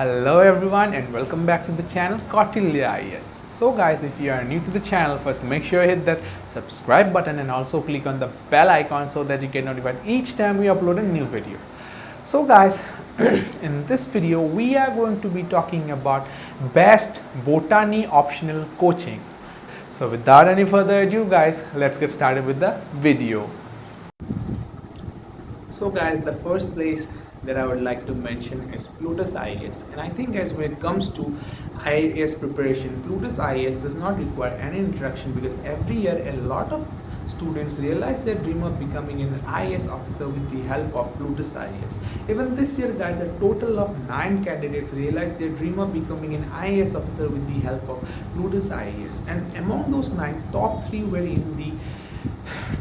Hello everyone and welcome back to the channel Kautilya IAS. So guys, if you are new to the channel, first make sure you hit that subscribe button and also click on the bell icon so that you get notified each time we upload a new video. So guys, in this video we are going to be talking about best botany optional coaching. So without any further ado guys, let's get started with the video. So guys, the first place that I would like to mention is Plutus IAS, and I think guys, when it comes to IAS preparation, Plutus IAS does not require any introduction because every year a lot of students realize their dream of becoming an IAS officer with the help of Plutus IAS. Even this year guys, a total of 9 candidates realized their dream of becoming an IAS officer with the help of Plutus IAS, and among those 9, top 3 were in the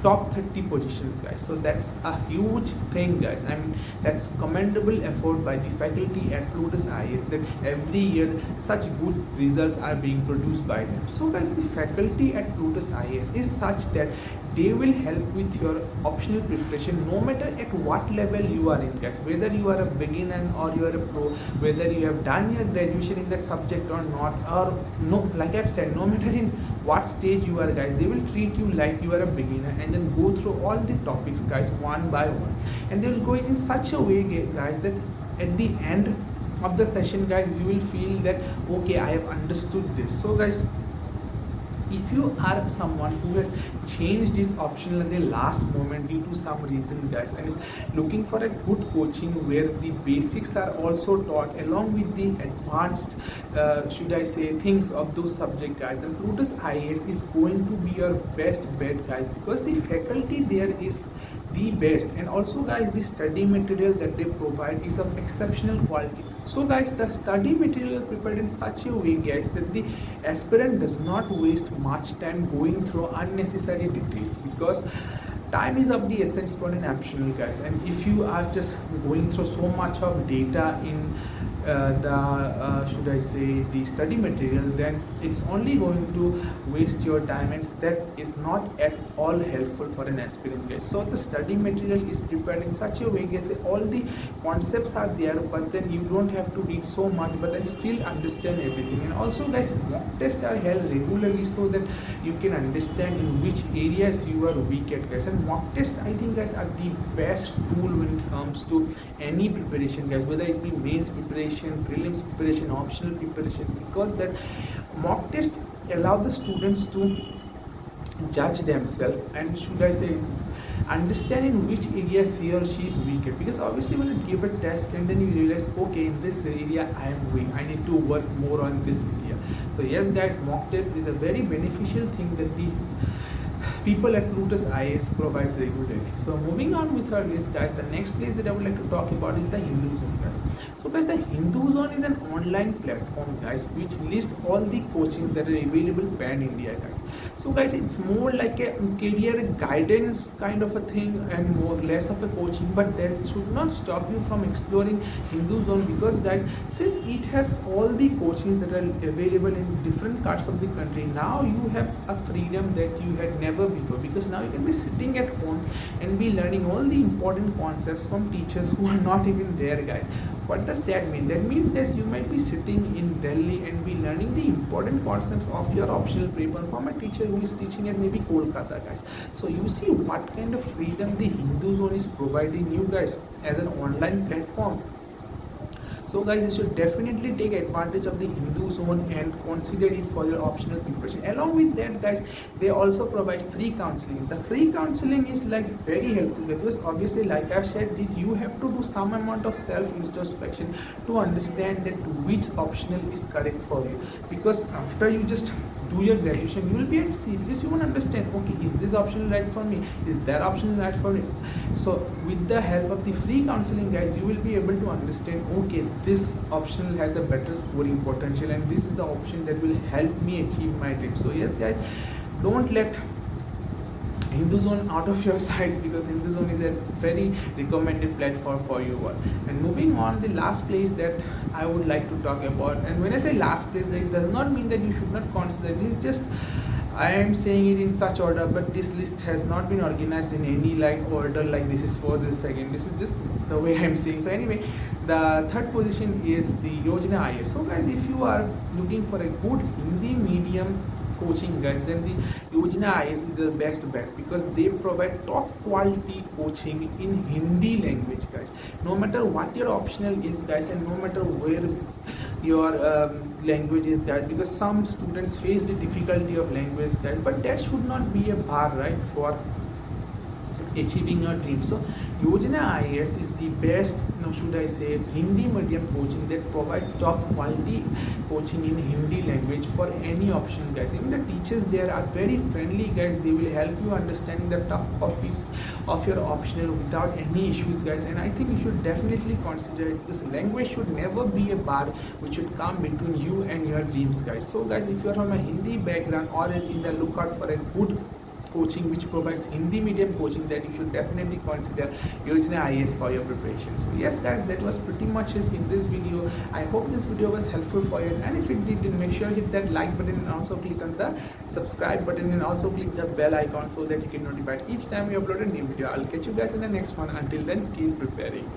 top 30 positions guys. So that's a huge thing guys. I mean, that's commendable effort by the faculty at Plutus IAS that every year such good results are being produced by them. So guys, the faculty at Plutus IAS is such that they will help with your optional preparation no matter at what level you are in guys, whether you are a beginner or you are a pro, whether you have done your graduation in that subject or not, or no, like I've said, no matter in what stage you are guys, they will treat you like you are a beginner and then go through all the topics guys one by one, and they will go in such a way guys that at the end of the session guys, you will feel that okay, I have understood this. So guys, if you are someone who has changed his optional at the last moment due to some reason guys, and is looking for a good coaching where the basics are also taught along with the advanced should I say things of those subject guys, then Plutus IAS is going to be your best bet guys, because the faculty there is the best, and also guys, the study material that they provide is of exceptional quality. So guys, the study material prepared in such a way guys that the aspirant does not waste much time going through unnecessary details, because time is of the essence for an optional guys, and if you are just going through so much of data in should I say the study material, then it's only going to waste your time, and that is not at all helpful for an aspirant guys. So the study material is prepared in such a way guys that all the concepts are there, but then you don't have to read so much, but then still understand everything. And also guys, mock tests are held regularly so that you can understand in which areas you are weak at guys, and mock tests I think guys are the best tool when it comes to any preparation guys, whether it be mains preparation, prelims preparation, optional preparation, because that mock test allow the students to judge themselves and should I say understand in which areas he or she is weak at, because obviously when you give a test and then you realize okay, in this area I am weak, I need to work more on this area. So yes guys, mock test is a very beneficial thing that the people at Plutus IAS provides regularly. So moving on with our list guys, the next place that I would like to talk about is the Hindu Zone guys. So guys, the Hindu Zone is an online platform guys which lists all the coachings that are available pan India guys. So guys, it's more like a career guidance kind of a thing and more less of a coaching, but that should not stop you from exploring Hindu Zone, because guys, since it has all the coachings that are available in different parts of the country, now you have a freedom that you had never before, because now you can be sitting at home and be learning all the important concepts from teachers who are not even there guys. What does that mean? That means guys, you might be sitting in Delhi and be learning the important concepts of your optional paper from a teacher who is teaching at maybe Kolkata guys. So you see what kind of freedom the Hindu Zone is providing you guys as an online platform. So guys, you should definitely take advantage of the Hindu Zone and consider it for your optional preparation. Along with that guys, they also provide free counseling. The free counseling is like very helpful because obviously like I've said that you have to do some amount of self introspection to understand that which optional is correct for you, because after you just do your graduation you will be at sea, because you want to understand okay, is this option right for me, is that option right for me. So with the help of the free counseling guys, you will be able to understand okay, this optional has a better scoring potential and this is the option that will help me achieve my dream. So yes guys, don't let Hindu Zone out of your sights, because Hindu Zone is a very recommended platform for you all. And moving on, the last place that I would like to talk about, and when I say last place, it does not mean that you should not consider it. It's just I am saying it in such order, but this list has not been organized in any like order, like this is first, this is second. This is just the way I'm saying. So anyway, the third position is the Yojana IS. So guys, if you are looking for a good Hindi medium coaching guys, then the Yojana IS is the best bet, because they provide top quality coaching in Hindi language guys. No matter what your optional is guys, and no matter where your language is guys, because some students face the difficulty of language guys, but that should not be a bar, right, for achieving your dream. So Yojana IAS is the best, now should I say, Hindi medium coaching that provides top quality coaching in Hindi language for any option guys. Even the teachers there are very friendly guys. They will help you understanding the tough topics of your optional without any issues guys. And I think you should definitely consider it, because language should never be a bar which should come between you and your dreams guys. So guys, if you are from a Hindi background or in the lookout for a good coaching which provides Hindi medium coaching, that you should definitely consider Yojana IAS for your preparation. So yes guys, that was pretty much it in this video. I hope this video was helpful for you, and if it did, then make sure hit that like button and also click on the subscribe button and also click the bell icon so that you get notified each time we upload a new video. I'll catch you guys in the next one. Until then, keep preparing.